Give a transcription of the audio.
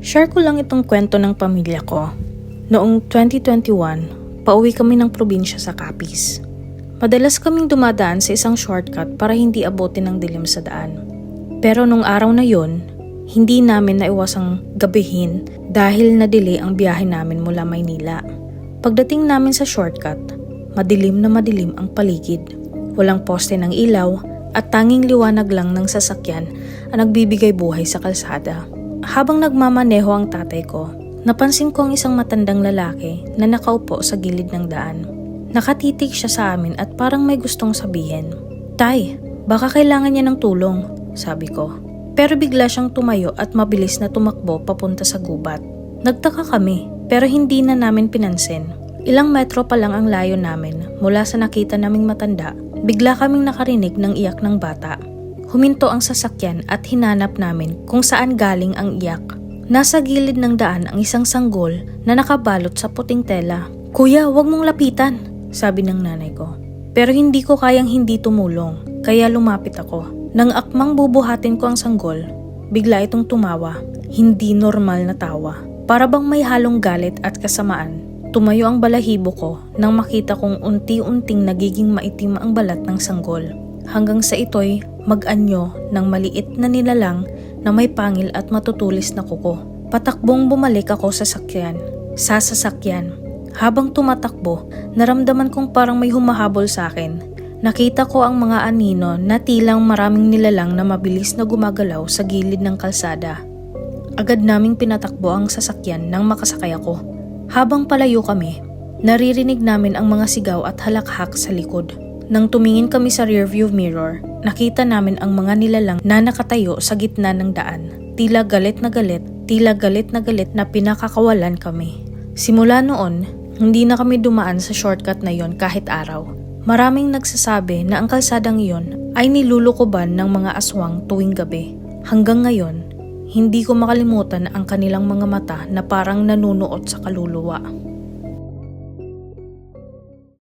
Share ko lang itong kwento ng pamilya ko. Noong 2021, pauwi kami ng probinsya sa Capiz. Madalas kaming dumadaan sa isang shortcut para hindi abutin ng dilim sa daan. Pero nung araw na yon, hindi namin naiwasang gabihin dahil na-delay ang biyahe namin mula Maynila. Pagdating namin sa shortcut, madilim na madilim ang paligid. Walang poste ng ilaw at tanging liwanag lang ng sasakyan ang nagbibigay buhay sa kalsada. Habang nagmamaneho ang tatay ko, napansin ko ang isang matandang lalaki na nakaupo sa gilid ng daan. Nakatitig siya sa amin at parang may gustong sabihin. "Tay, baka kailangan niya ng tulong," sabi ko. Pero bigla siyang tumayo at mabilis na tumakbo papunta sa gubat. Nagtaka kami pero hindi na namin pinansin. Ilang metro pa lang ang layo namin mula sa nakita naming matanda, bigla kaming nakarinig ng iyak ng bata. Huminto ang sasakyan at hinanap namin kung saan galing ang iyak. Nasa gilid ng daan ang isang sanggol na nakabalot sa puting tela. "Kuya, wag mong lapitan," sabi ng nanay ko. Pero hindi ko kayang hindi tumulong, kaya lumapit ako. Nang akmang bubuhatin ko ang sanggol, bigla itong tumawa. Hindi normal na tawa. Para bang may halong galit at kasamaan. Tumayo ang balahibo ko nang makita kong unti-unting nagiging maitim ang balat ng sanggol. Hanggang sa ito'y mag-anyo ng maliit na nilalang na may pangil at matutulis na kuko. Patakbong bumalik ako sa sasakyan. Habang tumatakbo, naramdaman kong parang may humahabol sa akin. Nakita ko ang mga anino na tilang maraming nilalang na mabilis na gumagalaw sa gilid ng kalsada. Agad naming pinatakbo ang sasakyan nang makasakay ako. Habang palayo kami, naririnig namin ang mga sigaw at halakhak sa likod. Nang tumingin kami sa rearview mirror, nakita namin ang mga nilalang na nakatayo sa gitna ng daan. Tila galit na galit na pinakakawalan kami. Simula noon, hindi na kami dumaan sa shortcut na yon kahit araw. Maraming nagsasabi na ang kalsadang iyon ay nilulukoban ng mga aswang tuwing gabi. Hanggang ngayon, hindi ko makalimutan ang kanilang mga mata na parang nanunuot sa kaluluwa.